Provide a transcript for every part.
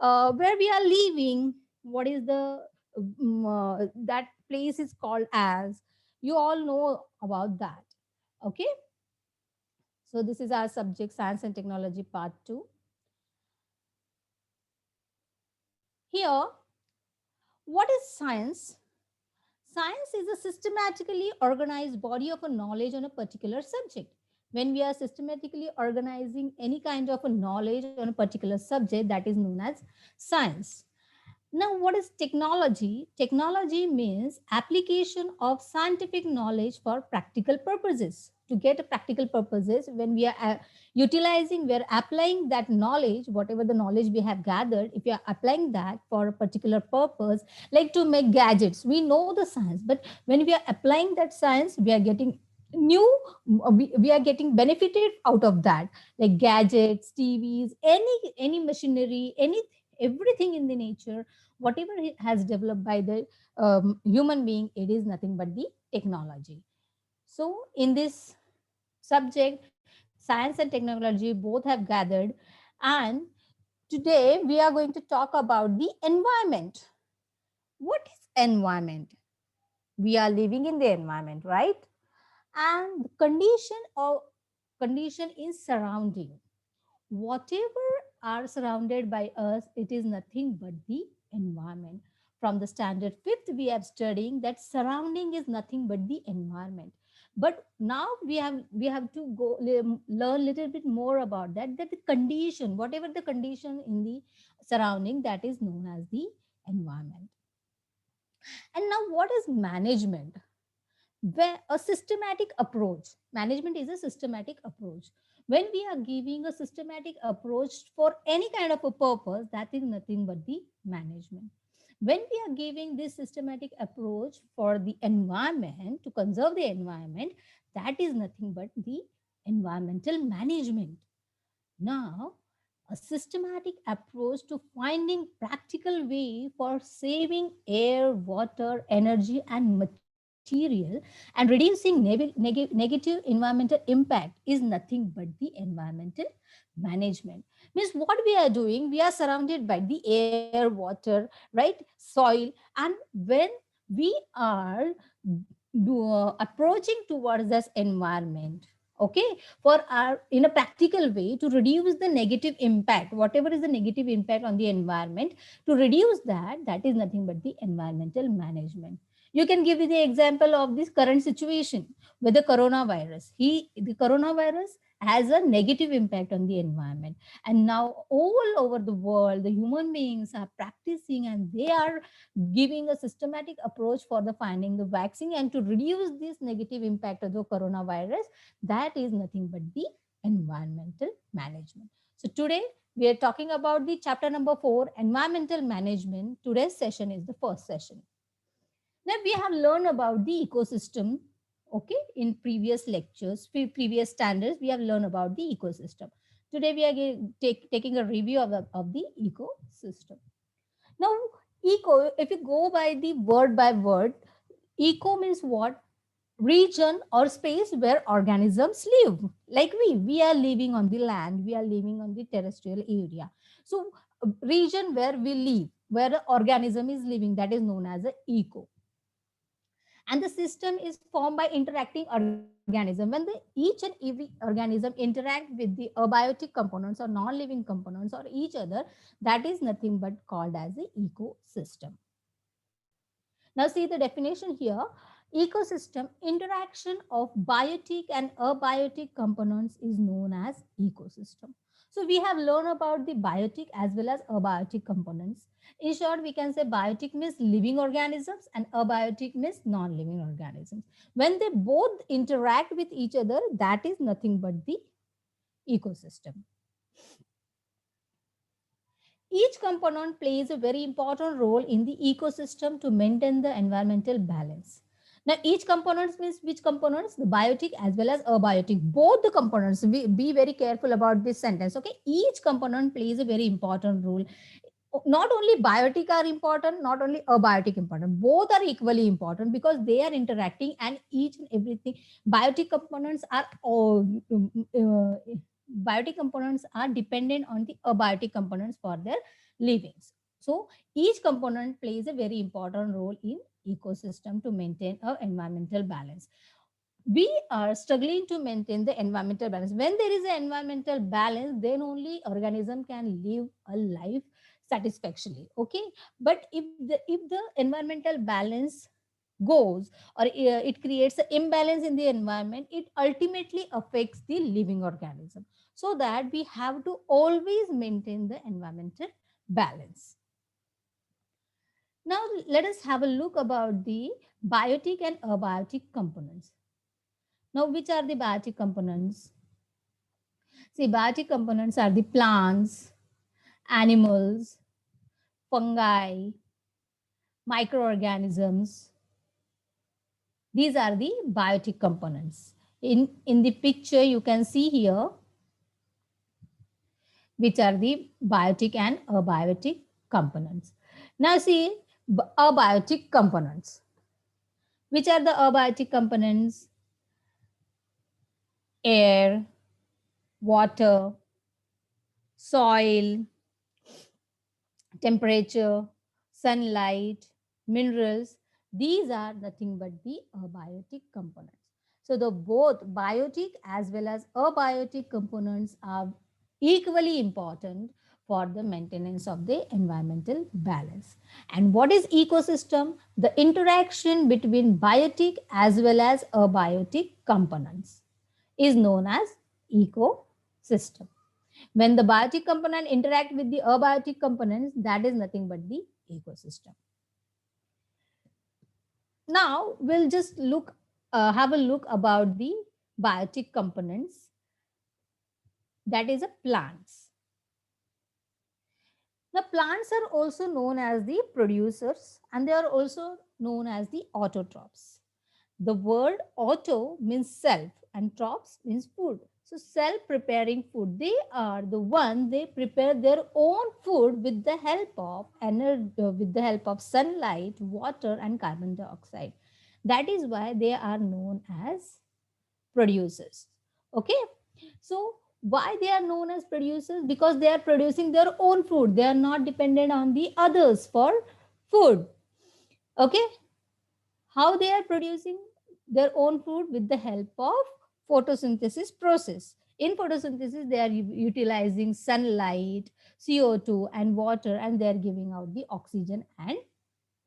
where we are living, what is the that place is called as, you all know about that. Okay, so this is our subject, science and technology part 2. Here, what is science? Science is a systematically organized body of a knowledge on a particular subject. When we are systematically organizing any kind of a knowledge on a particular subject, that is known as science. Now, what is technology? Technology means application of scientific knowledge for practical purposes. To get a practical purposes, when we are utilizing, we are applying that knowledge, whatever the knowledge we have gathered, if you are applying that for a particular purpose, like to make gadgets, we know the science, but when we are applying that science, we are getting new, we are getting benefited out of that, like gadgets, TVs, any machinery, any everything in the nature, whatever it has developed by the human being, it is nothing but the technology. So in this subject, science and technology both have gathered, and today we are going to talk about the environment. What is environment? We are living in the environment, right? And the condition is surrounding, whatever are surrounded by us, it is nothing but the environment. From the standard fifth, we are studying that surrounding is nothing but the environment. But now we have to go learn little bit more about that, that the condition, whatever the condition in the surrounding, that is known as the environment. And now, what is management? Where a systematic approach, management is a systematic approach. When we are giving a systematic approach for any kind of a purpose, that is nothing but the management. When we are giving this systematic approach for the environment, to conserve the environment, that is nothing but the environmental management. Now, a systematic approach to finding practical way for saving air, water, energy, and material, and reducing negative environmental impact is nothing but the environmental management. Means what we are doing, we are surrounded by the air, water, right, soil, and when we are approaching towards this environment, okay, for our in a practical way to reduce the negative impact, whatever is the negative impact on the environment, to reduce that, that is nothing but the environmental management. You can give me the example of this current situation with the coronavirus. The coronavirus has a negative impact on the environment, and now all over the world the human beings are practicing, and they are giving a systematic approach for the finding the vaccine and to reduce this negative impact of the coronavirus. That is nothing but the environmental management. So today we are talking about the chapter number 4, environmental management. Today's session is the first session. Now we have learned about the ecosystem. Okay, in previous lectures, previous standards, we have learned about the ecosystem. Today we are taking a review of the ecosystem. Now, eco, if you go by word, eco means what? Region or space where organisms live. Like we are living on the land, we are living on the terrestrial area. So, region where we live, where the organism is living, that is known as a eco. And the system is formed by interacting organism. When each and every organism interact with the abiotic components or non-living components or each other, that is nothing but called as the ecosystem. Now see the definition here. Ecosystem, interaction of biotic and abiotic components is known as ecosystem. So we have learned about the biotic as well as abiotic components. In short, we can say biotic means living organisms and abiotic means non-living organisms. When they both interact with each other, that is nothing but the ecosystem. Each component plays a very important role in the ecosystem to maintain the environmental balance. Now, each component means which components? The biotic as well as abiotic. Both the components, be very careful about this sentence. Okay, each component plays a very important role. Not only biotic are important, not only abiotic important. Both are equally important because they are interacting, and each and everything. Biotic components are biotic components are dependent on the abiotic components for their livings. So each component plays a very important role in ecosystem to maintain a environmental balance. We are struggling to maintain the environmental balance. When there is an environmental balance, then only organism can live a life satisfactorily. Okay, but if the environmental balance goes, or it creates an imbalance in the environment, it ultimately affects the living organism. So that we have to always maintain the environmental balance. Now let us have a look about the biotic and abiotic components. Now, which are the biotic components? See, biotic components are the plants, animals, fungi, microorganisms. These are the biotic components. In the picture, you can see here which are the biotic and abiotic components. Now, see abiotic components. Which are the abiotic components? Air, water, soil, temperature, sunlight, minerals. These are nothing but the abiotic components. So the both biotic as well as abiotic components are equally important for the maintenance of the environmental balance. And what is ecosystem? The interaction between biotic as well as abiotic components is known as ecosystem. When the biotic component interact with the abiotic components, that is nothing but the ecosystem. Now we'll just have a look about the biotic components, that is a plants. The plants are also known as the producers, and they are also known as the autotrophs. The word auto means self and trophs means food. So self preparing food, they are the one, they prepare their own food with the help of energy, with the help of sunlight, water and carbon dioxide. That is why they are known as producers. Okay, so why they are known as producers? Because they are producing their own food, they are not dependent on the others for food. Okay, how they are producing their own food? With the help of photosynthesis process. In photosynthesis, they are utilizing sunlight, CO2 and water, and they are giving out the oxygen and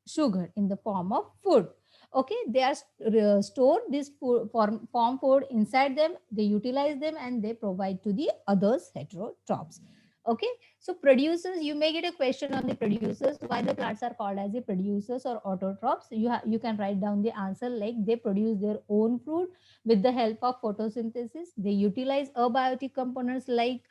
sugar in the form of food. Okay, they are stored this food, form food inside them, they utilize them and they provide to the others heterotrophs. Okay, so producers, you may get a question on the producers, why the plants are called as the producers or autotrophs. You can write down the answer like they produce their own food with the help of photosynthesis. They utilize abiotic components like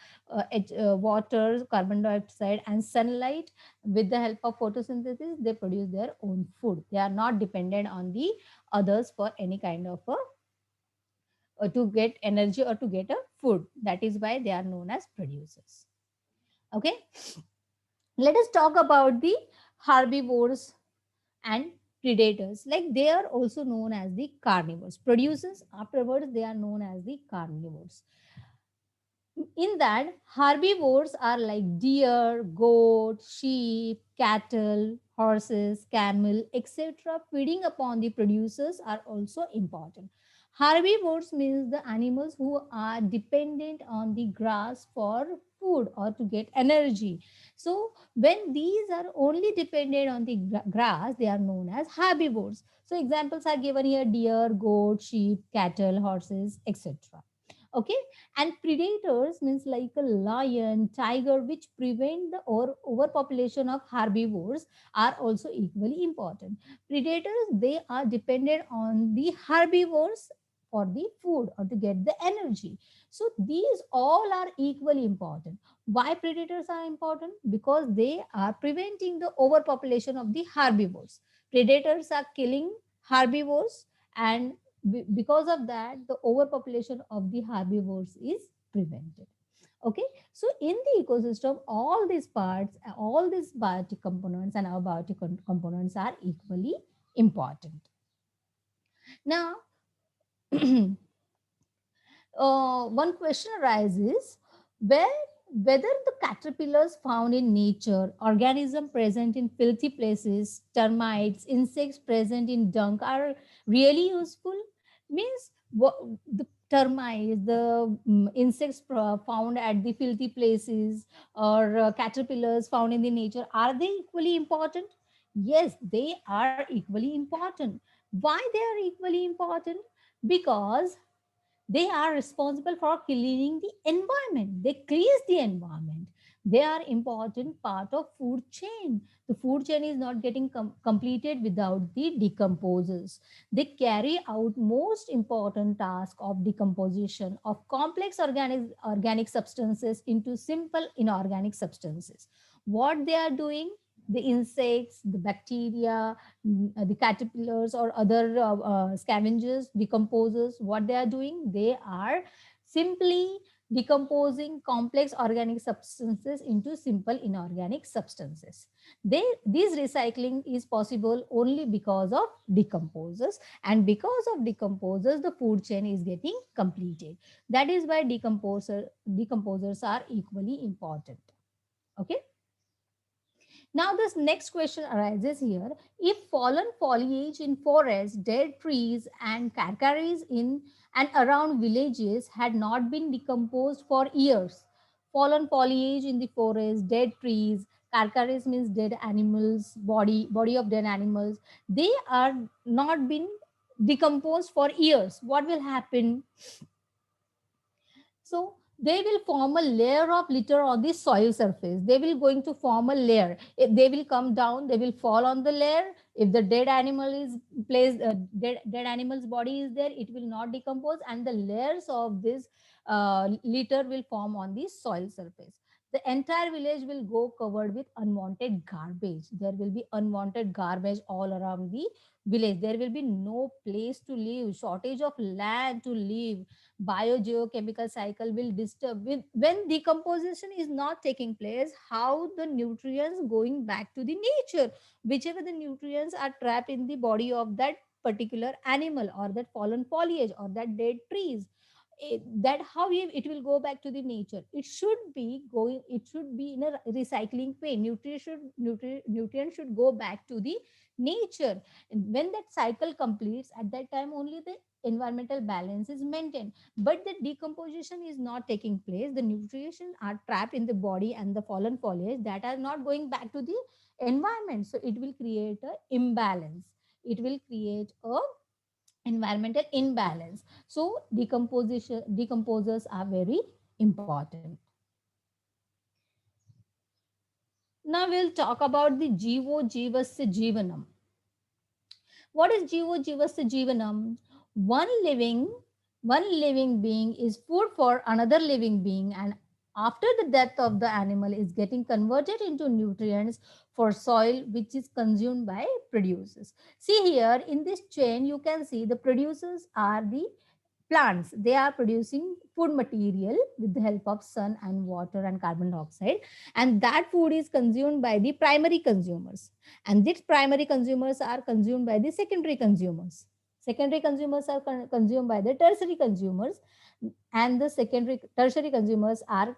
water, carbon dioxide and sunlight. With the help of photosynthesis, they produce their own food. They are not dependent on the others for any kind of to get energy or to get a food. That is why they are known as producers. Okay, let us talk about the herbivores and predators. Like they are also known as the carnivores. Producers, afterwards they are known as the carnivores. In that, herbivores are like deer, goat, sheep, cattle, horses, camel, etc. Feeding upon the producers are also important. Herbivores means the animals who are dependent on the grass for food or to get energy. So when these are only dependent on the grass, they are known as herbivores. So examples are given here: deer, goat, sheep, cattle, horses, etc. Okay, and predators means like a lion, tiger, which prevent the overpopulation of herbivores, are also equally important. Predators, they are dependent on the herbivores for the food or to get the energy. So these all are equally important. Why predators are important? Because they are preventing the overpopulation of the herbivores. Predators are killing herbivores, and because of that the overpopulation of the herbivores is prevented. Okay, so in the ecosystem, all these parts, all these biotic components and abiotic components are equally important. Now one question arises, where whether the caterpillars found in nature, organisms present in filthy places, termites, insects present in dung are really useful, means the termites, the insects found at the filthy places, or caterpillars found in the nature, are they equally important? Yes, they are equally important. Why they are equally important? Because they are responsible for cleaning the environment. They cleanse the environment. They are important part of food chain. The food chain is not getting completed without the decomposers. They carry out most important task of decomposition of complex organic substances into simple inorganic substances. What they are doing, the insects, the bacteria, the caterpillars or other scavengers, decomposers, what they are doing, they are simply decomposing complex organic substances into simple inorganic substances. This recycling is possible only because of decomposers, and because of decomposers the food chain is getting completed. That is why decomposers are equally important. Okay. Now, this next question arises here. If fallen foliage in forests, dead trees, and carcasses in and around villages had not been decomposed for years, fallen foliage in the forest, dead trees, carcasses means dead animals, body of dead animals, they are not been decomposed for years. What will happen? So they will form a layer of litter on the soil surface. They will going to form a layer. If they will come down, they will fall on the layer. If the dead animal is placed, dead animal's body is there, it will not decompose, and the layers of this litter will form on the soil surface. The entire village will go covered with unwanted garbage. There will be unwanted garbage all around the village. There will be no place to live, shortage of land to live. Biogeochemical cycle will disturb when decomposition is not taking place. How the nutrients going back to the nature, whichever the nutrients are trapped in the body of that particular animal or that fallen foliage or that dead trees, that how it will go back to the nature. It should be going, it should be in a recycling way. Nutrients should go back to the nature, and when that cycle completes, at that time only the environmental balance is maintained. But the decomposition is not taking place. The nutrition are trapped in the body and the fallen foliage that are not going back to the environment. So it will create a imbalance. It will create a environmental imbalance. So decomposers are very important. Now we'll talk about the Jivo Jivasya Jivanam. What is Jivo Jivasya Jivanam? One living, one living being is food for another living being, and after the death of the animal is getting converted into nutrients for soil, which is consumed by producers. See here in this chain, you can see the producers are the plants. They are producing food material with the help of sun and water and carbon dioxide, and that food is consumed by the primary consumers, and these primary consumers are consumed by the secondary consumers. Secondary consumers are consumed by the tertiary consumers, and the secondary tertiary consumers are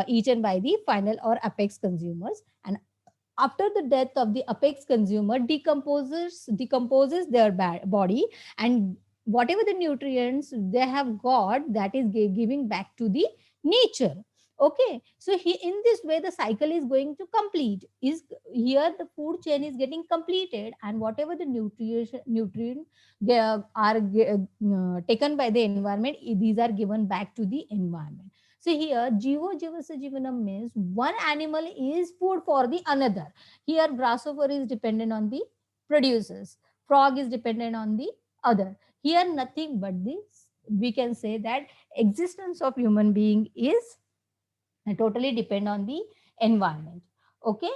eaten by the final or apex consumers. And after the death of the apex consumer, decomposes their body, and whatever the nutrients they have got, that is giving back to the nature. Okay, so in this way the cycle is going to complete. Is here the food chain is getting completed, and whatever the nutrient they are taken by the environment, these are given back to the environment. So here, Jivo Jivasya Jivanam means one animal is food for the another. Here, grasshopper is dependent on the producers, frog is dependent on the other. Here, nothing but this. We can say that existence of human being is totally depend on the environment. Okay,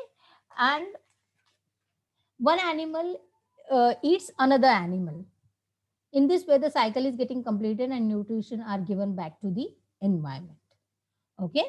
and one animal eats another animal. In this way, the cycle is getting completed and nutrition are given back to the environment. Okay.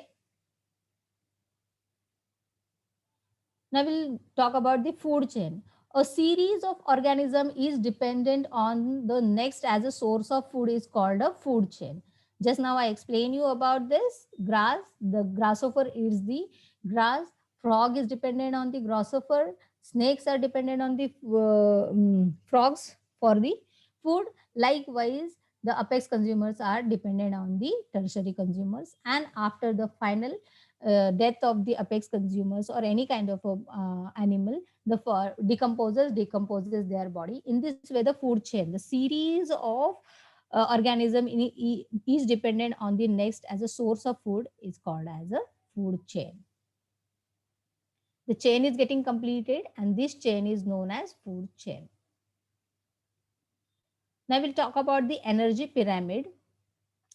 Now we'll talk about the food chain. A series of organism is dependent on the next as a source of food is called a food chain. Just now I explained you about this grass. The grasshopper eats the grass. Frog is dependent on the grasshopper. Snakes are dependent on the frogs for the food. Likewise, the apex consumers are dependent on the tertiary consumers. And after the final death of the apex consumers or any kind of animal, the decomposes their body. In this way, the food chain, the series of organism is dependent on the next as a source of food is called as a food chain. The chain is getting completed and this chain is known as food chain. Now we'll talk about the energy pyramid.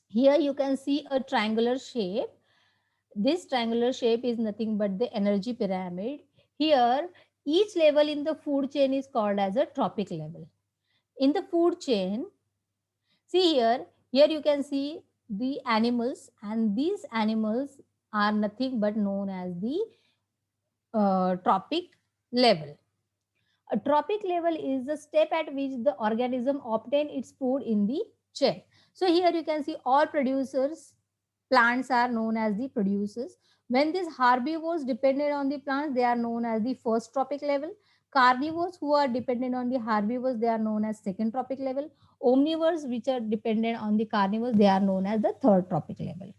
Here you can see a triangular shape. This triangular shape is nothing but the energy pyramid. Here each level in the food chain is called as a trophic level. In the food chain, see here you can see the animals, and these animals are nothing but known as the trophic level. A trophic level is the step at which the organism obtain its food in the chain. So here you can see all producers, plants are known as the producers. When these herbivores dependent on the plants, they are known as the first trophic level. Carnivores who are dependent on the herbivores, they are known as second trophic level. Omnivores which are dependent on the carnivores, they are known as the third trophic level.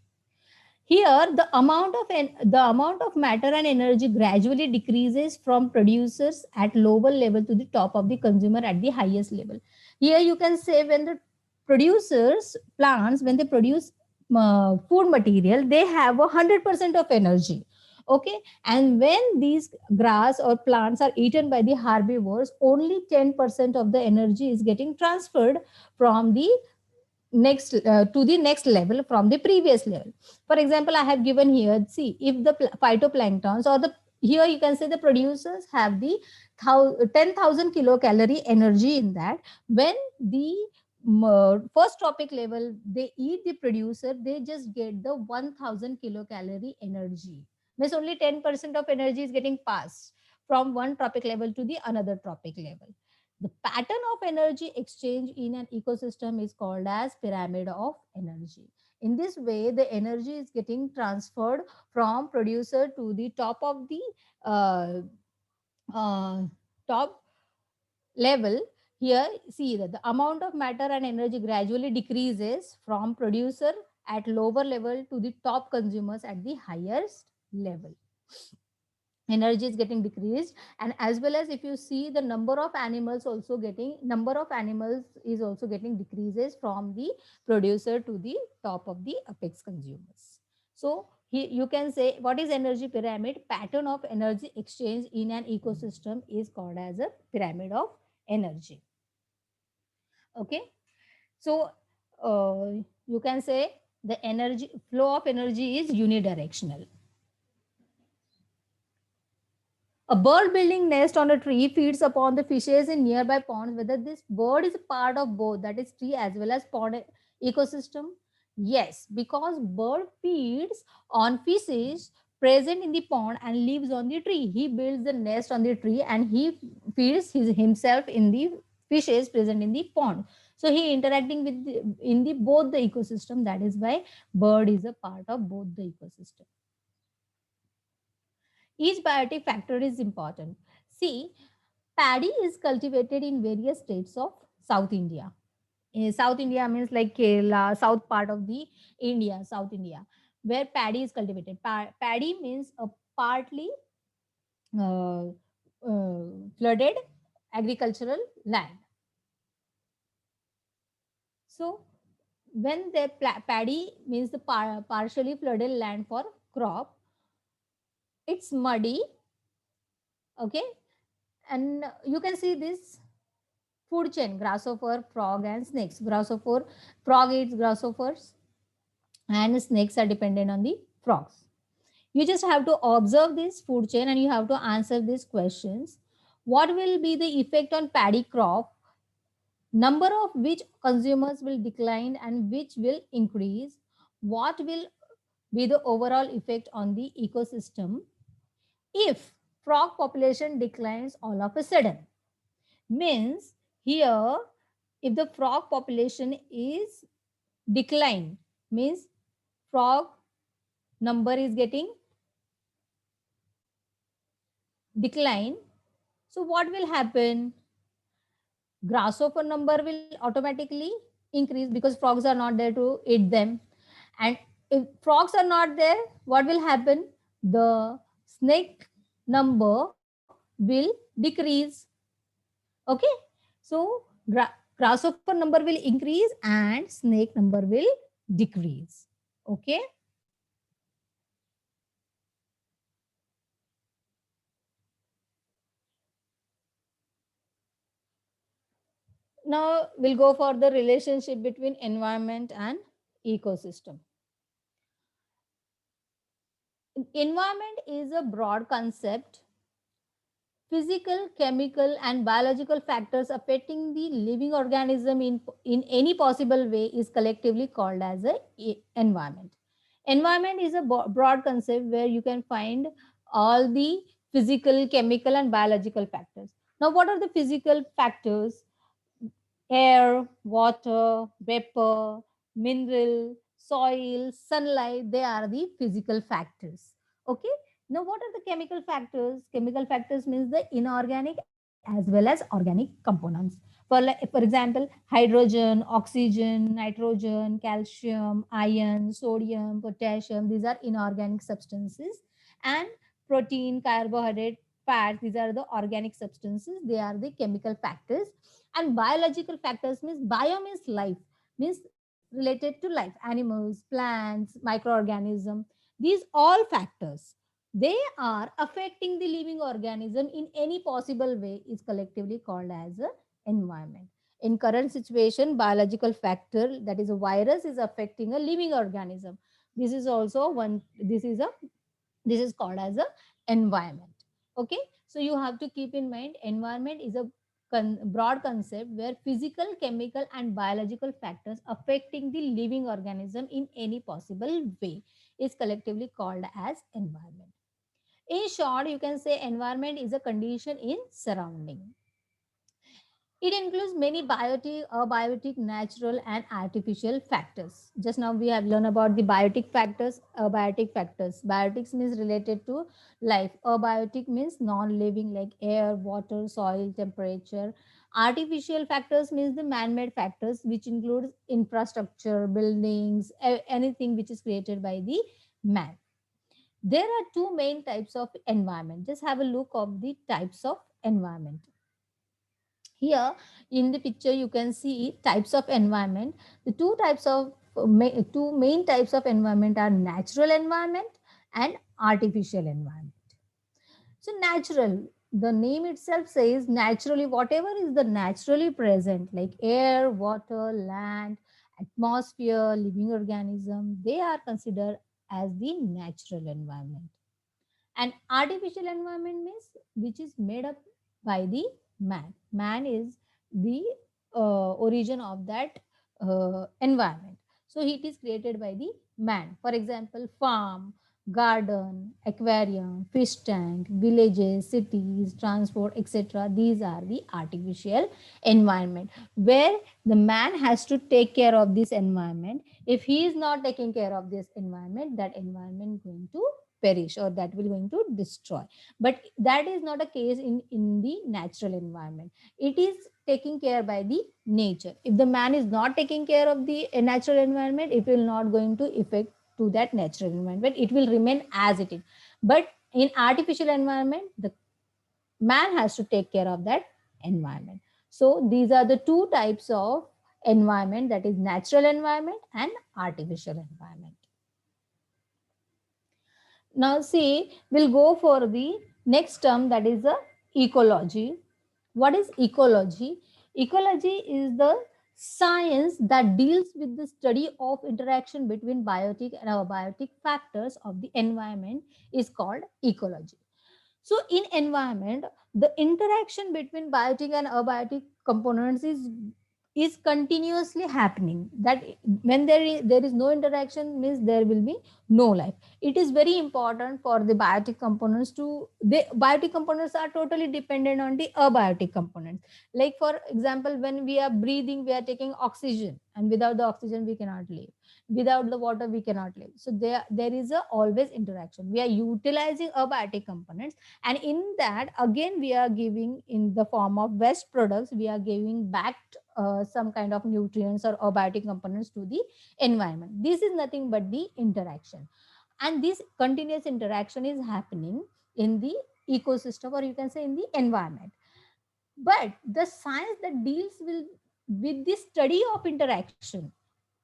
Here, the amount of matter and energy gradually decreases from producers at lower level to the top of the consumer at the highest level. Here you can say when the producers, plants, when they produce food material, they have 100% of energy. Okay, and when these grass or plants are eaten by the herbivores, only 10% of the energy is getting transferred from the next to the next level from the previous level. For example, I have given here, see, if the phytoplanktons or the, here you can say the producers have the 10,000 kilocalorie energy in that. When the first trophic level they eat the producer, they just get the 1,000 kilocalorie energy. Means only 10% of energy is getting passed from one trophic level to the another trophic level. The pattern of energy exchange in an ecosystem is called as pyramid of energy. In this way, the energy is getting transferred from producer to the top of the uh, uh, top level. Here, see that the amount of matter and energy gradually decreases from producer at lower level to the top consumers at the highest level. Energy is getting decreased, and as well as if you see the number of animals is also getting decreases from the producer to the top of the apex consumers. So here you can say, what is energy pyramid? Pattern of energy exchange in an ecosystem is called as a pyramid of energy. Okay, so you can say the energy flow of energy is unidirectional. A bird building nest on a tree feeds upon the fishes in nearby ponds. Whether this bird is a part of both, that is tree as well as pond ecosystem? Yes, because bird feeds on fishes present in the pond and lives on the tree. He builds the nest on the tree and he feeds himself in the fishes present in the pond. So he interacting with in the both the ecosystem. That is why bird is a part of both the ecosystem. Each biotic factor is important. See, paddy is cultivated in various states of South India. South India means like Kerala, south part of the India, South India, where paddy is cultivated. Paddy means a partly uh, flooded agricultural land. So when the paddy means the partially flooded land for crop, it's muddy. Okay, and you can see this food chain: grasshopper, frog, and snakes. Grasshopper, frog eats grasshoppers, and snakes are dependent on the frogs. You just have to observe this food chain and you have to answer these questions. What will be the effect on paddy crop? Number of which consumers will decline and which will increase? What will be the overall effect on the ecosystem if frog population declines all of a sudden? Means here, if the frog population is declined, means frog number is getting decline. So what will happen? Grasshopper number will automatically increase because frogs are not there to eat them. And if frogs are not there, what will happen? The snake number will decrease. Okay. So grasshopper number will increase and snake number will decrease. Okay. Now we'll go for the relationship between environment and ecosystem. Environment is a broad concept. Physical, chemical, and biological factors affecting the living organism in any possible way is collectively called as a environment. Environment is a broad concept where you can find all the physical, chemical, and biological factors. Now, what are the physical factors? Air, water, vapor, mineral, soil, sunlight, they are the physical factors. Okay. Now, what are the chemical factors? Chemical factors means the inorganic as well as organic components. For example, hydrogen, oxygen, nitrogen, calcium, iron, sodium, potassium, these are inorganic substances. And protein, carbohydrate, fats, these are the organic substances. They are the chemical factors. And biological factors means bio means life, means related to life, animals, plants, microorganism. These all factors, they are affecting the living organism in any possible way is collectively called as a environment. In current situation, biological factor, that is a virus, is affecting a living organism. This is also one, this is called as a environment. Okay. So you have to keep in mind environment is a broad concept where physical, chemical, and biological factors affecting the living organism in any possible way is collectively called as environment. In short, you can say environment is a condition in surrounding. It includes many biotic, abiotic, natural, and artificial factors. Just now we have learned about the biotic factors, abiotic factors. Biotics means related to life. Abiotic means non-living like air, water, soil, temperature. Artificial factors means the man-made factors, which includes infrastructure, buildings, anything which is created by the man. There are two main types of environment. Just have a look of the types of environment. Here in the picture you can see types of environment. The two main types of environment are natural environment and artificial environment. So natural, the name itself says naturally, whatever is the naturally present like air, water, land, atmosphere, living organism, they are considered as the natural environment. And artificial environment means which is made up by the man. Man is the origin of that environment. So it is created by the man. For example, farm, garden, aquarium, fish tank, villages, cities, transport, etc. These are the artificial environment where the man has to take care of this environment. If he is not taking care of this environment, that environment is going to perish or that will going to destroy. But that is not a case in the natural environment. It is taken care by the nature. If the man is not taking care of the natural environment, it will not going to affect to that natural environment. It will remain as it is. But in artificial environment, the man has to take care of that environment. So these are the two types of environment, that is natural environment and artificial environment. Now see, we'll go for the next term, that is the ecology. What is ecology? Ecology is the science that deals with the study of interaction between biotic and abiotic factors of the environment is called ecology. So in environment, the interaction between biotic and abiotic components is continuously happening. That when there is no interaction means there will be no life. It is very important for the biotic components to, the biotic components are totally dependent on the abiotic components. Like for example, when we are breathing, we are taking oxygen, and without the oxygen we cannot live. Without the water we cannot live. So there is a always interaction. We are utilizing abiotic components, and in that again we are giving in the form of waste products, we are giving back some kind of nutrients or abiotic components to the environment. This is nothing but the interaction, and this continuous interaction is happening in the ecosystem, or you can say in the environment. But the science that deals with the study of interaction,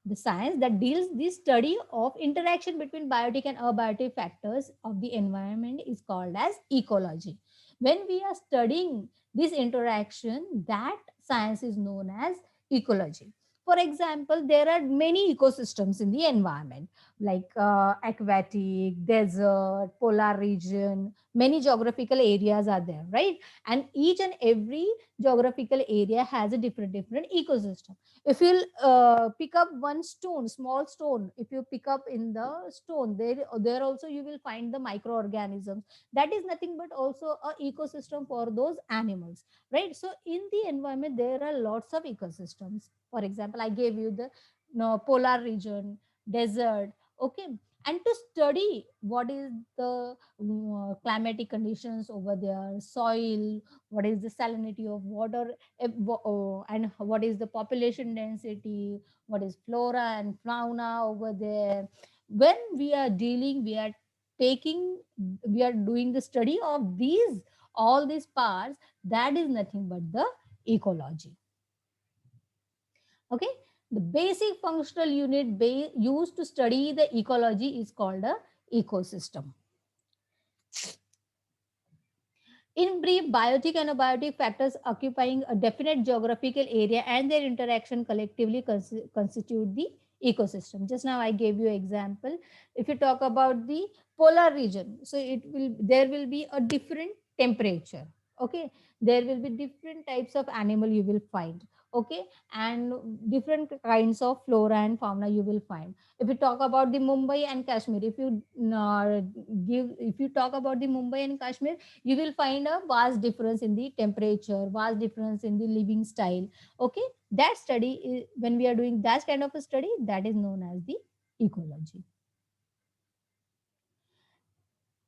the science that deals the study of interaction between biotic and abiotic factors of the environment is called as ecology. When we are studying this interaction, that science is known as ecology. For example, there are many ecosystems in the environment, like aquatic, desert, polar region. Many geographical areas are there, right? And each and every geographical area has a different ecosystem. If you'll pick up one stone, small stone, if you pick up in the stone, there also you will find the microorganisms. That is nothing but also a ecosystem for those animals, right? So in the environment there are lots of ecosystems. For example, I gave you the polar region, desert, okay. And to study what is the climatic conditions over there, soil, what is the salinity of water, and what is the population density, what is flora and fauna over there. When we are dealing, taking we are doing the study of these, all these parts, that is nothing but the ecology. Okay, the basic functional unit used to study the ecology is called a ecosystem. In brief, biotic and abiotic factors occupying a definite geographical area and their interaction collectively constitute the ecosystem. Just now I gave you example. If you talk about the polar region, so there will be a different temperature. Okay, there will be different types of animal you will find. Okay, and different kinds of flora and fauna you will find. If you talk about the Mumbai and Kashmir, if you talk about the Mumbai and Kashmir, you will find a vast difference in the temperature, vast difference in the living style. Okay, that study is, when we are doing that kind of a study, that is known as the ecology.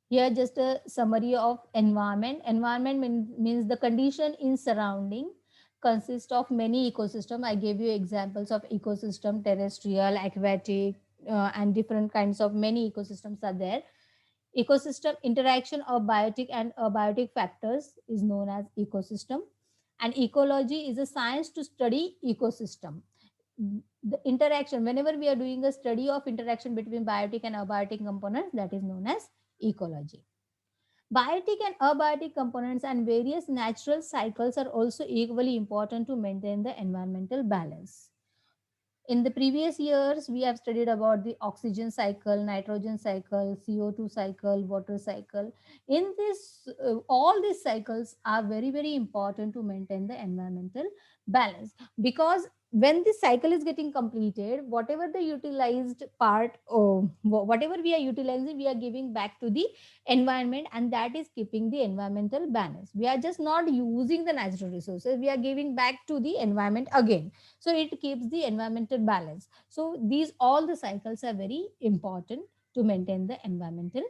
Here just a summary of environment. Environment means the condition in surrounding consists of many ecosystem. I gave you examples of ecosystem: terrestrial, aquatic, and different kinds of many ecosystems are there. Ecosystem interaction of biotic and abiotic factors is known as ecosystem. And ecology is a science to study ecosystem. The interaction, whenever we are doing a study of interaction between biotic and abiotic components, that is known as ecology. Biotic and abiotic components and various natural cycles are also equally important to maintain the environmental balance. In the previous years, we have studied about the oxygen cycle, nitrogen cycle, CO2 cycle, water cycle. In this, all these cycles are very important to maintain the environmental balance, because when this cycle is getting completed, whatever the utilized part, or whatever we are utilizing, we are giving back to the environment, and that is keeping the environmental balance. We are just not using the natural resources, we are giving back to the environment again, so it keeps the environmental balance. So these all the cycles are very important to maintain the environmental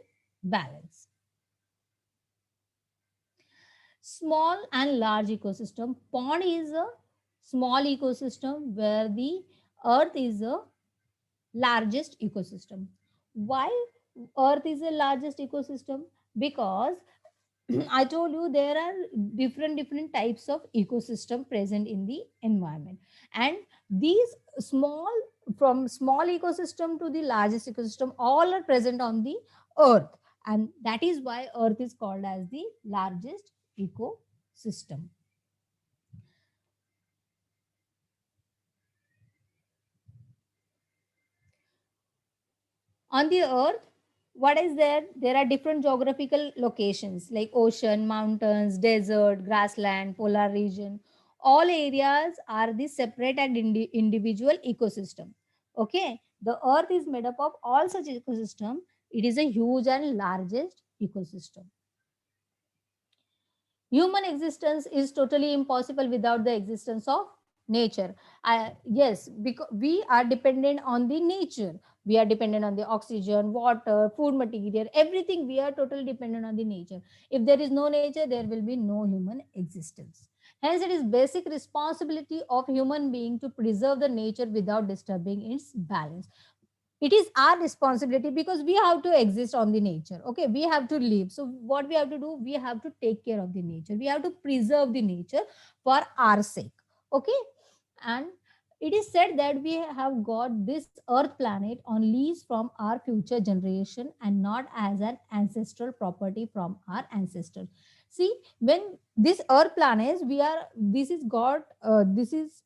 balance. Small and large ecosystem. Pond is a small ecosystem where the earth is the largest ecosystem. Why earth is the largest ecosystem? Because I told you there are different types of ecosystem present in the environment, and these small, from small ecosystem to the largest ecosystem, all are present on the earth, and that is why earth is called as the largest ecosystem. On the earth, what is there? There are different geographical locations like ocean, mountains, desert, grassland, polar region. All areas are the separate and individual ecosystem. Okay, the earth is made up of all such ecosystem. It is a huge and largest ecosystem. Human existence is totally impossible without the existence of Nature. Yes, because we are dependent on the nature. We are dependent on the oxygen, water, food material, everything. We are totally dependent on the nature. If there is no nature, there will be no human existence. Hence, it is basic responsibility of human being to preserve the nature without disturbing its balance. It is our responsibility because we have to exist on the nature. Okay, we have to live. So what we have to do, we have to take care of the nature. We have to preserve the nature for our sake. Okay, and it is said that we have got this earth planet on lease from our future generation and not as an ancestral property from our ancestors. See, when this earth planet, we are, this is god, this is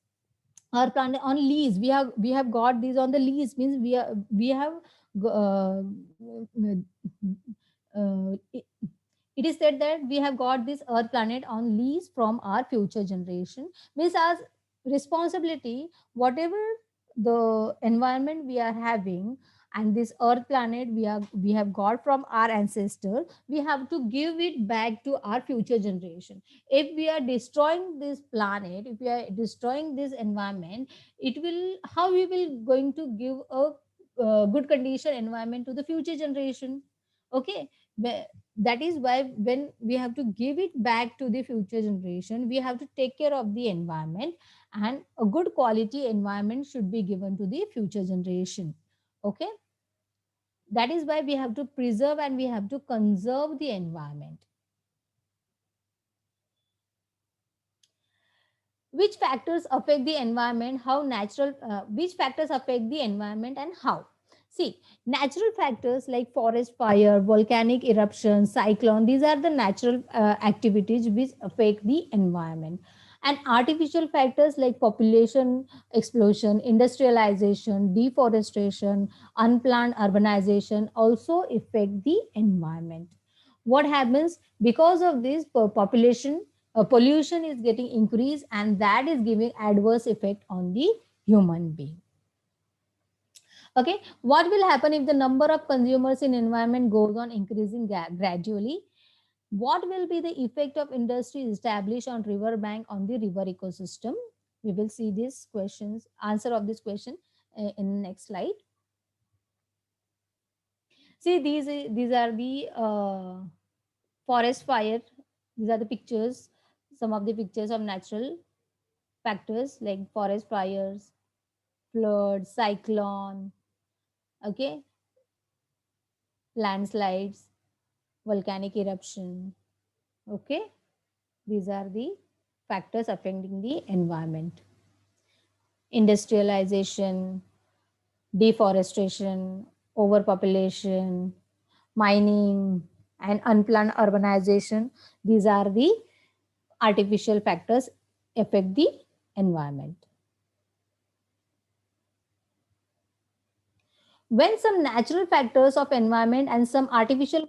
our planet on lease. We have got these on the lease, means we have uh, it, it is said that we have got this earth planet on lease from our future generation, means as responsibility, whatever the environment we are having and this earth planet we have got from our ancestor, we have to give it back to our future generation. If we are destroying this planet, if we are destroying this environment, it will, how we will going to give a good condition environment to the future generation. Okay, that is why when we have to give it back to the future generation, we have to take care of the environment, and a good quality environment should be given to the future generation. Okay, that is why we have to preserve and we have to conserve the environment. Which factors affect the environment, how natural which factors affect the environment and how? See, natural factors like forest fire, volcanic eruption, cyclone, these are the natural activities which affect the environment. And artificial factors like population explosion, industrialization, deforestation, unplanned urbanization also affect the environment. What happens because of this population, pollution is getting increased, and that is giving adverse effect on the human being. Okay, what will happen if the number of consumers in environment goes on increasing gradually? What will be the effect of industry established on river bank on the river ecosystem? We will see these questions, answer of this question in next slide. See, these are the forest fire. These are the pictures, some of the pictures of natural factors like forest fires, flood, cyclone, okay, landslides, volcanic eruption. Okay, these are the factors affecting the environment. Industrialization, deforestation, overpopulation, mining, and unplanned urbanization. These are the artificial factors affect the environment. When some natural factors of environment and some artificial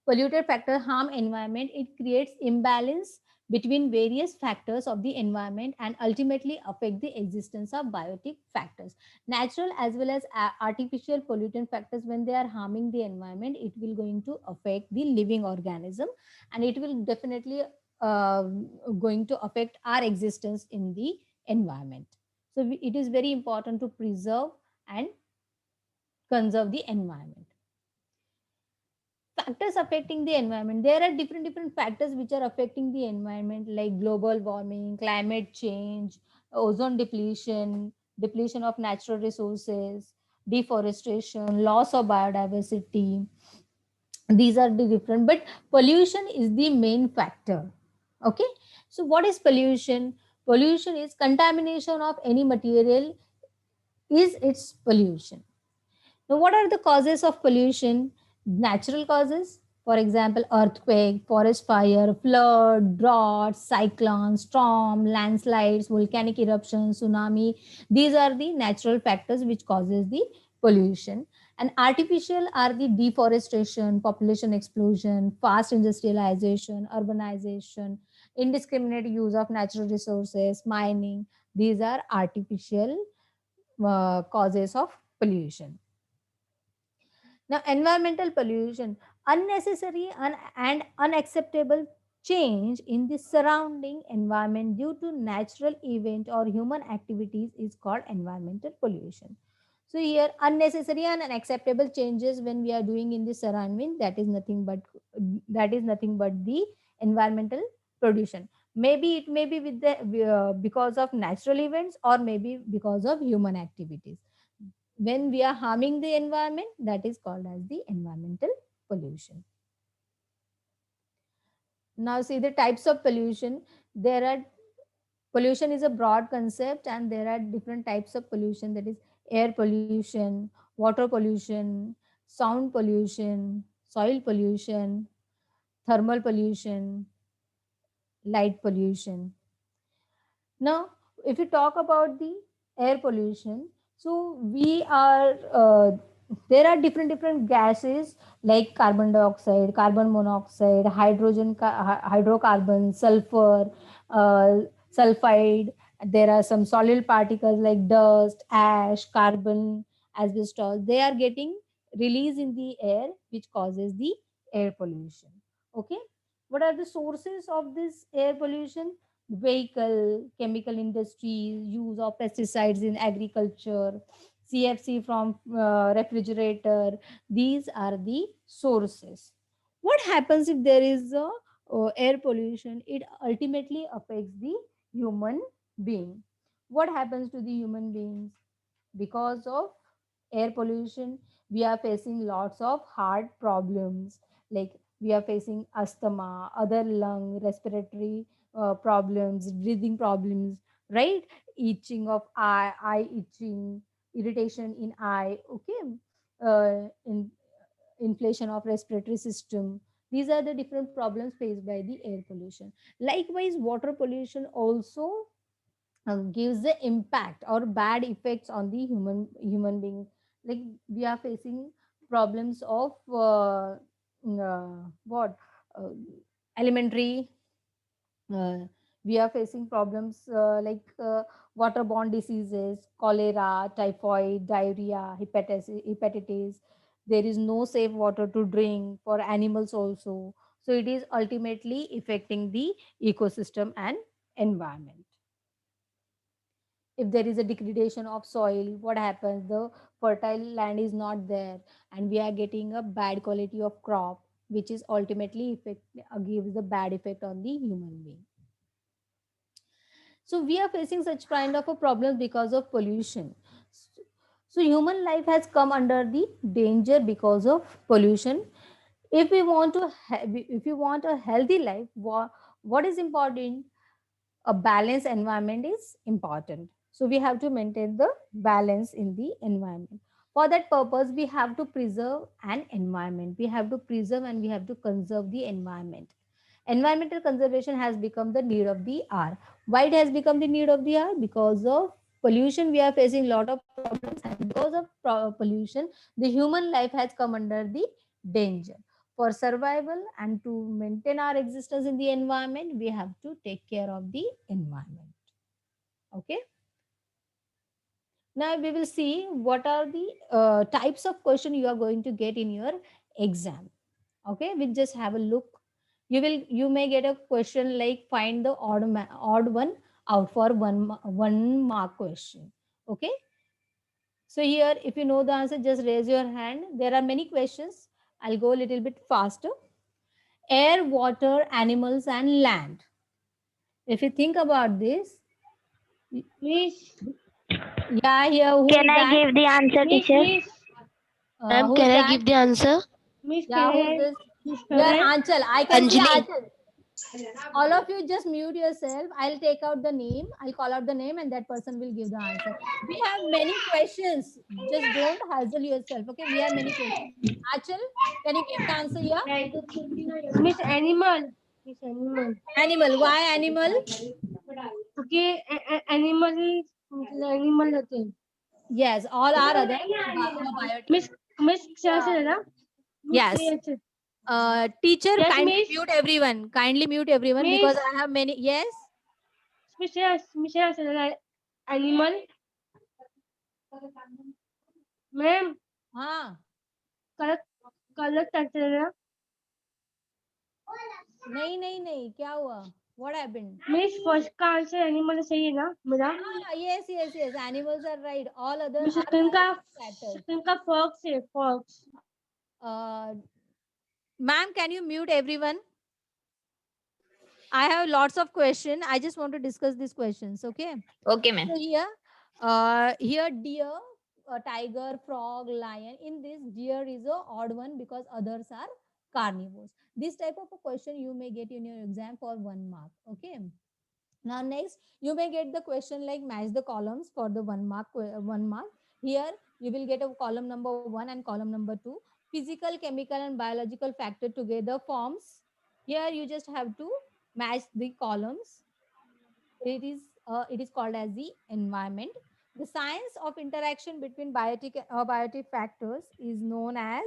polluted factor harm environment, it creates imbalance between various factors of the environment and ultimately affect the existence of biotic factors. Natural as well as artificial pollutant factors, when they are harming the environment, it will going to affect the living organism, and it will definitely uh, going to affect our existence in the environment. So it is very important to preserve and conserve the environment. Factors affecting the environment, there are different factors which are affecting the environment, like global warming, climate change, ozone depletion, depletion of natural resources, deforestation, loss of biodiversity. These are the different, but pollution is the main factor. Okay, so what is pollution? Pollution is contamination of any material, is its pollution. Now, what are the causes of pollution? Natural causes, for example, earthquake, forest fire, flood, drought, cyclone, storm, landslides, volcanic eruption, tsunami. These are the natural factors which causes the pollution. And artificial are the deforestation, population explosion, fast industrialization, urbanization, indiscriminate use of natural resources, mining. These are artificial causes of pollution. Now, environmental pollution, unnecessary and unacceptable change in the surrounding environment due to natural event or human activities is called environmental pollution. So here unnecessary and unacceptable changes when we are doing in the surrounding, that is nothing but the environmental pollution. Maybe it may be with the because of natural events or maybe because of human activities. When we are harming the environment, that is called as the environmental pollution. Now see the types of pollution. There are Pollution is a broad concept and there are different types of pollution, that is air pollution, water pollution, sound pollution, soil pollution, thermal pollution, light pollution. Now, if you talk about the air pollution, so we are there are different gases like carbon dioxide, carbon monoxide, hydrocarbon, sulfur, uh, sulfide. There are some solid particles like dust, ash, carbon, asbestos. They are getting released in the air, which causes the air pollution. Okay, what are the sources of this air pollution? Vehicle, chemical industries, use of pesticides in agriculture, CFC from refrigerator. These are the sources. What happens if there is a air pollution? It ultimately affects the human being. What happens to the human beings? Because of air pollution, we are facing lots of heart problems, like we are facing asthma, other lung respiratory problems, breathing problems, right? Itching of eye itching, irritation in eye, okay, in inflation of respiratory system. These are the different problems faced by the air pollution. Likewise, water pollution also gives the impact or bad effects on the human being. Like we are facing problems of what uh, elementary uh, we are facing problems like waterborne diseases, cholera, typhoid, diarrhea, hepatitis. There is no safe water to drink for animals also. So it is ultimately affecting the ecosystem and environment. If there is a degradation of soil, what happens? The fertile land is not there and we are getting a bad quality of crop, which is ultimately gives the bad effect on the human being. So we are facing such kind of a problem because of pollution. So human life has come under the danger because of pollution. If we want to if you want a healthy life, what is important? A balanced environment is important. So we have to maintain the balance in the environment. For that purpose, we have to preserve an environment. We have to preserve and we have to conserve the environment. Environmental conservation has become the need of the hour. Why it has become the need of the hour? Because of pollution, we are facing a lot of problems, and because of pollution, the human life has come under the danger. For survival and to maintain our existence in the environment, we have to take care of the environment. Okay. Now we will see what are the types of question you are going to get in your exam. Okay, we'll just have a look. You may get a question like find the odd one out for one mark question. Okay, so here if you know the answer, just raise your hand. There are many questions. I'll go a little bit faster. Air, water, animals, and land. If you think about this, Miss, yeah, here who Can is I that? give the answer, Miss, teacher? Miss, Ma'am, Who is can I that? give the answer? Miss Yeah, who is Karen, this? Miss Your Karen. Anchal. I can see Anjali. Anchal. All of you just mute yourself. I'll take out the name. I'll call out the name and that person will give the answer. We have many questions. Just don't hassle yourself. Okay, we have many questions. Anchal, can you give the answer here? Miss Animal. Miss Animal. Animal. Why animal? Okay, animal is animal होते हैं. Yes, all are other biotic. Miss Miss क्या से है ना? Miss Yes. yes. Teacher, Yes, kindly Miss. mute everyone. Kindly mute everyone because Miss I have many. Yes. Miss yes. Miss yes है ना? Animal. Ma'am, हाँ. color color है ना? नहीं नहीं नहीं, क्या हुआ? What happened? मिस फर्स्ट का आंसर एनिमल सही है ना मेरा? Yes, yes, yes. Animals are right. All other miss are biotic factors. Second का फॉक्स है, fox. Ma'am, can you mute everyone? I have lots of questions. I just want to discuss these questions. Okay. Okay, ma'am. So here deer, tiger, frog, lion. In this, deer is a odd one because others are carnivores. This type of a question you may get in your exam for 1 mark. Okay. Now next, you may get the question like match the columns for the 1 mark. 1 mark. Here you will get a column number 1 and column number 2. Physical, chemical, and biological factor together forms. Here you just have to match the columns. It is called as the environment. The science of interaction between biotic factors is known as,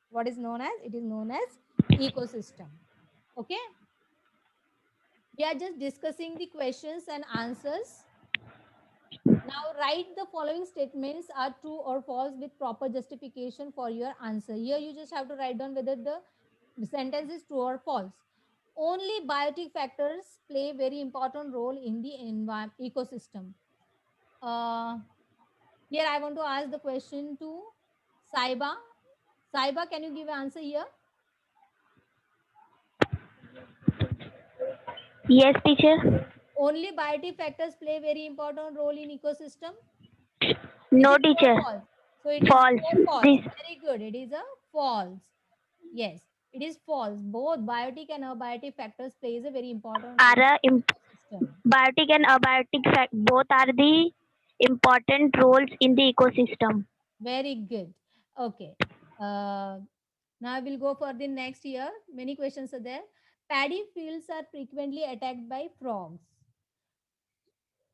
what is known as? It is known as ecosystem. Okay. We are just discussing the questions and answers. Now write the following statements are true or false with proper justification for your answer. Here you just have to write down whether the sentence is true or false. Only biotic factors play very important role in the ecosystem. Here I want to ask the question to Saiba. Saiba, can you give an answer here? Yes, teacher. Only biotic factors play very important role in ecosystem. No, Is it true or teacher. false? So it is False. true or false. This Very good. It is a false. Yes, it is false. Both biotic and abiotic factors plays a very important role are in the ecosystem. biotic and abiotic both are the important roles in the ecosystem. Very good. Okay. Uh, Now I will go for the next year. Many questions are there. Paddy fields are frequently attacked by frogs.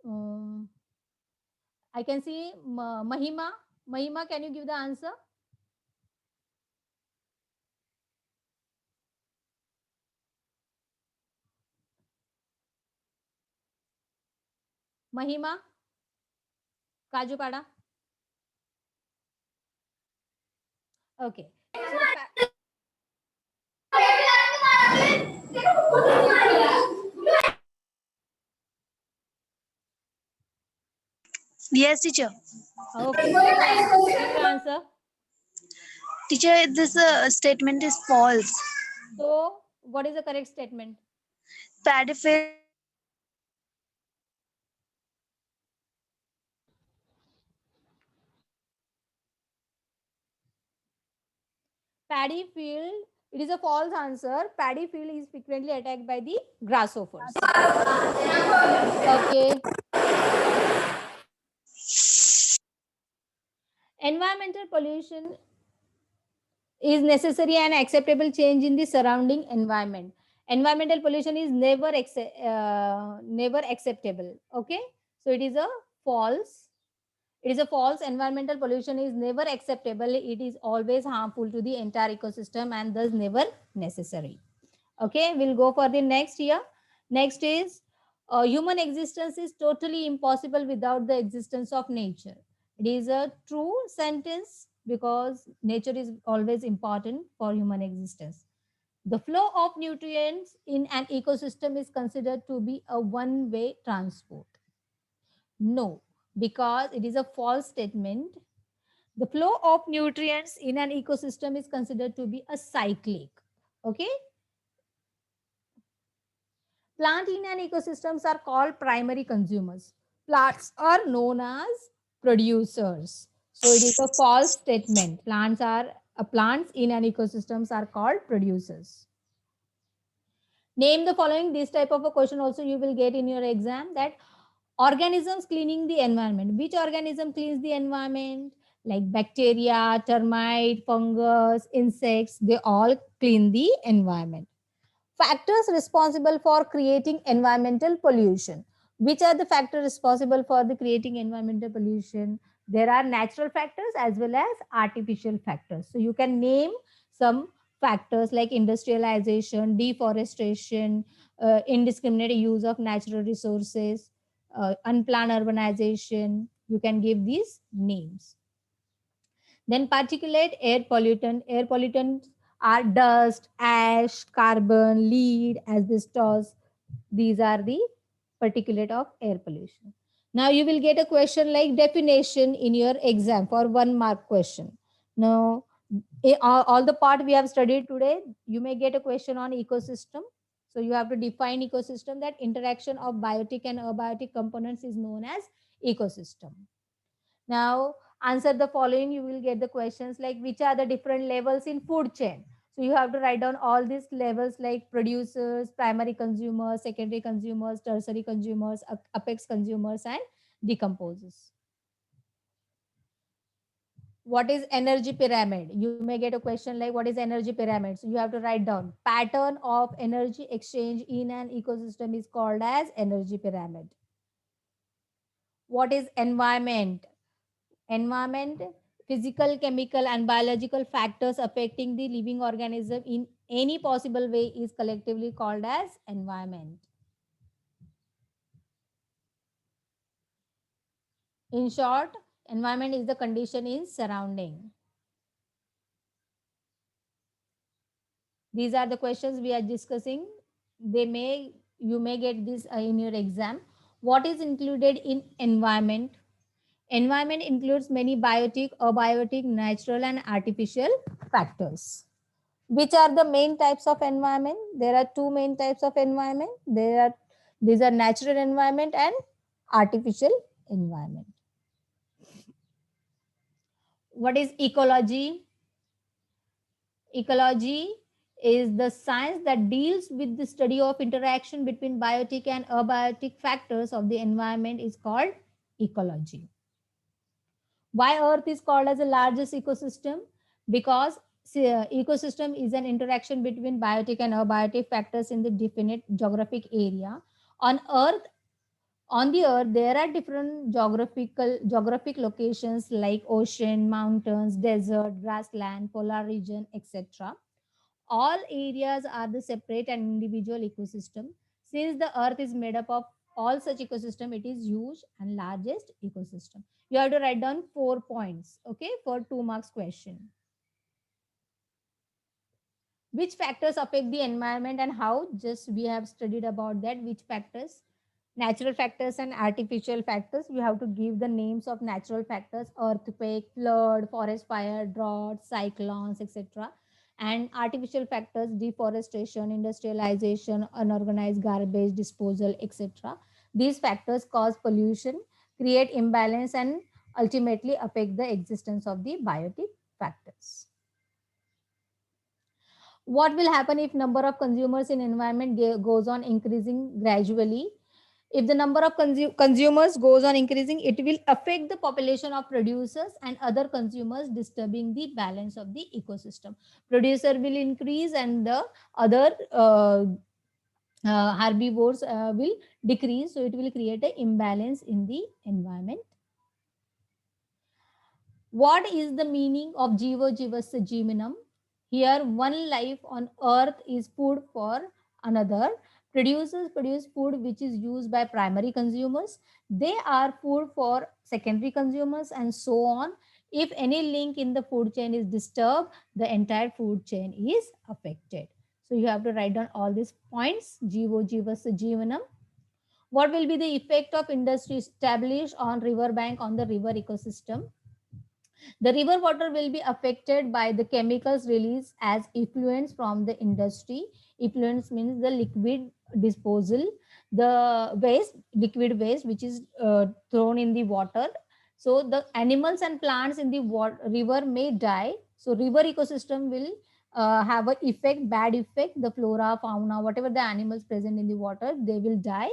Um, I can see Mahima. Mahima, can you give the answer? Mahima, Kajupada. Okay. So, Yes, teacher. okay. Give your answer. Teacher, this statement is false. So, what is the correct statement? Paddy field Paddy field. It is a false answer. Paddy field is frequently attacked by the grasshoppers. Okay. Environmental pollution is necessary and acceptable change in the surrounding environment. Environmental pollution is never acceptable. Okay, so it is a false. It is a false. Environmental pollution is never acceptable. It is always harmful to the entire ecosystem and thus never necessary. Okay, we'll go for the next here. Next is human existence is totally impossible without the existence of nature. It is a true sentence because nature is always important for human existence. The flow of nutrients in an ecosystem is considered to be a one-way transport. No, because it is a false statement. The flow of nutrients in an ecosystem is considered to be a cyclic. Okay. Plant in an ecosystems are called primary consumers. Plants are known as producers. So it is a false statement. Plants in an ecosystems are called producers. Name the following. This type of a question also you will get in your exam, that organisms cleaning the environment. Which organism cleans the environment? Like bacteria, termite, fungus, insects, they all clean the environment. Factors responsible for creating environmental pollution. Which are the factors responsible for the creating environmental pollution? There are natural factors as well as artificial factors. So you can name some factors like industrialization, deforestation, indiscriminate use of natural resources, unplanned urbanization. You can give these names. Then particulate, air pollutant. Air pollutants are dust, ash, carbon, lead, asbestos. These are the particulate of air pollution. Now you will get a question like definition in your exam for 1 mark question. Now, all the part we have studied today, you may get a question on ecosystem. So you have to define ecosystem. That interaction of biotic and abiotic components is known as ecosystem. Now answer the following. You will get the questions like which are the different levels in food chain. So you have to write down all these levels like producers, primary consumers, secondary consumers, tertiary consumers, apex consumers, and decomposers. What is energy pyramid? You may get a question like what is energy pyramid? So you have to write down pattern of energy exchange in an ecosystem is called as energy pyramid. What is environment? Environment, physical, chemical, and biological factors affecting the living organism in any possible way is collectively called as environment. In short, environment is the condition in surrounding. These are the questions we are discussing. You may get this in your exam. What is included in environment? Environment includes many biotic, abiotic, natural, and artificial factors. Which are the main types of environment? There are two main types of environment. These are natural environment and artificial environment. What is ecology? Ecology is the science that deals with the study of interaction between biotic and abiotic factors of the environment is called ecology. Why Earth is called as the largest ecosystem? Because ecosystem is an interaction between biotic and abiotic factors in the definite geographic area. On Earth, on the Earth, there are different geographic locations like ocean, mountains, desert, grassland, polar region, etc. All areas are the separate and individual ecosystem. Since the Earth is made up of all such ecosystem, it is huge and largest ecosystem. You have to write down 4 points, okay, for 2 marks question. Which factors affect the environment and how? Just we have studied about that. Which factors? Natural factors and artificial factors. You have to give the names of natural factors: earthquake, flood, forest fire, drought, cyclones, etc. And artificial factors: deforestation, industrialization, unorganized garbage disposal, etc. These factors cause pollution, create imbalance, and ultimately affect the existence of the biotic factors. What will happen if number of consumers in environment goes on increasing gradually? If the number of consumers goes on increasing, it will affect the population of producers and other consumers, disturbing the balance of the ecosystem. Producer will increase and the other herbivores will decrease. So it will create an imbalance in the environment. What is the meaning of Jivo Jivasya Jeevanam? Here, one life on earth is food for another. Producers produce food which is used by primary consumers. They are food for secondary consumers and so on. If any link in the food chain is disturbed, the entire food chain is affected. So you have to write down all these points. Jivo Jivasya Jeevanam. What will be the effect of industry established on riverbank on the river ecosystem? The river water will be affected by the chemicals released as effluents from the industry. Effluents means the liquid disposal, the waste, liquid waste, which is thrown in the water. So the animals and plants in the river may die. So river ecosystem will have an effect, bad effect. The flora, fauna, whatever the animals present in the water, they will die.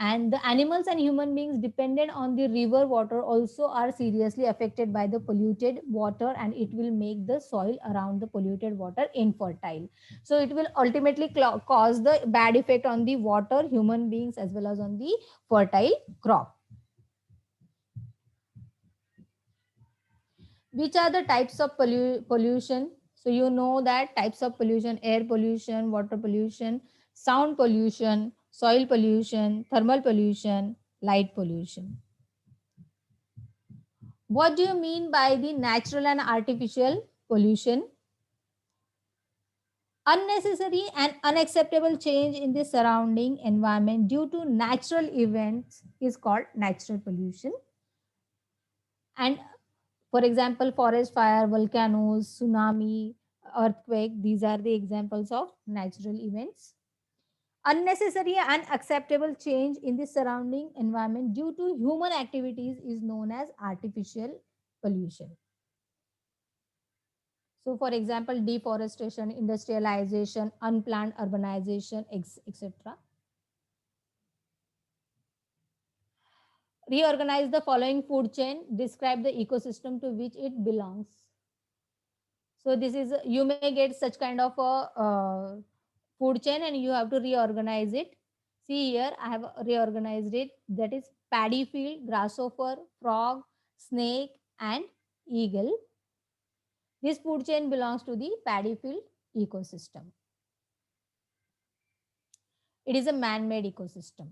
And the animals and human beings dependent on the river water also are seriously affected by the polluted water, and it will make the soil around the polluted water infertile. So it will ultimately cause the bad effect on the water, human beings, as well as on the fertile crop. Which are the types of pollution? So you know that types of pollution: air pollution, water pollution, sound pollution, soil pollution, thermal pollution, light pollution. What do you mean by the natural and artificial pollution? Unnecessary and unacceptable change in the surrounding environment due to natural events is called natural pollution. And for example, forest fire, volcanoes, tsunami, earthquake, these are the examples of natural events. Unnecessary and unacceptable change in the surrounding environment due to human activities is known as artificial pollution. So, for example, deforestation, industrialization, unplanned urbanization, etc. Reorganize the following food chain, describe the ecosystem to which it belongs. So, this is, you may get such kind of a food chain and you have to reorganize it. See here, I have reorganized it. That is paddy field, grasshopper, frog, snake, and eagle. This food chain belongs to the paddy field ecosystem. It is a man-made ecosystem.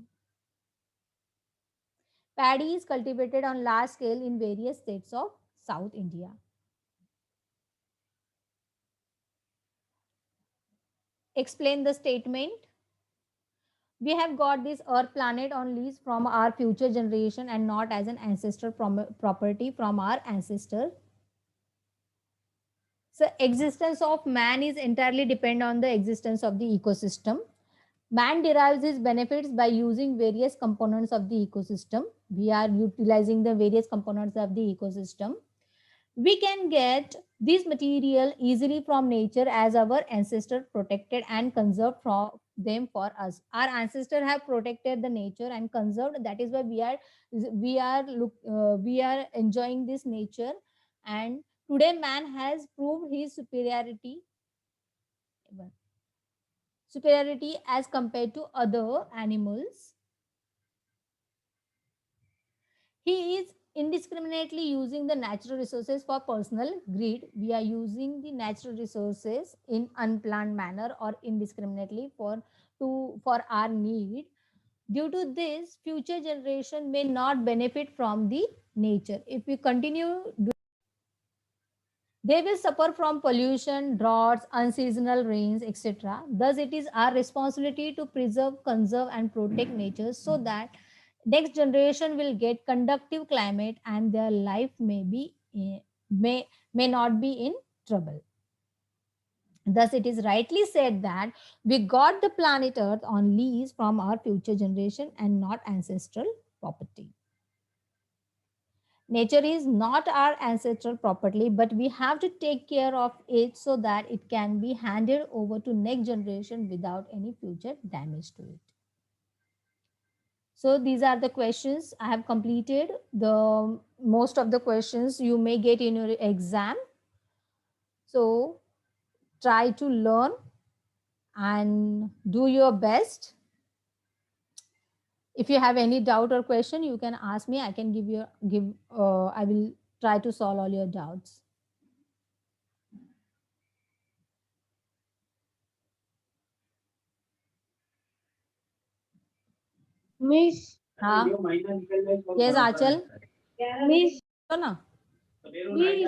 Paddy is cultivated on large scale in various states of South India. Explain the statement. We have got this earth planet on lease from our future generation and not as an ancestral property from our ancestor. So existence of man is entirely dependent on the existence of the ecosystem. Man derives his benefits by using various components of the ecosystem. We are utilizing the various components of the ecosystem. We can get this material easily from nature as our ancestors protected and conserved from them for us. Our ancestors have protected the nature and conserved. That is why we are enjoying this nature. And today man has proved his superiority as compared to other animals. He is indiscriminately using the natural resources for personal greed. We are using the natural resources in unplanned manner or indiscriminately for our need. Due to this, future generation may not benefit from the nature. If we continue, they will suffer from pollution, droughts, unseasonal rains, etc. Thus, it is our responsibility to preserve, conserve, and protect nature so that next generation will get conductive climate and their life may not be in trouble. Thus, it is rightly said that we got the planet Earth on lease from our future generation and not ancestral property. Nature is not our ancestral property, but we have to take care of it so that it can be handed over to next generation without any future damage to it. So these are the questions I have completed. The most of the questions you may get in your exam. So try to learn and do your best. If you have any doubt or question, you can ask me. I can I will try to solve all your doubts. Miss, हाँ, yes, आंचल, Miss, ना Miss,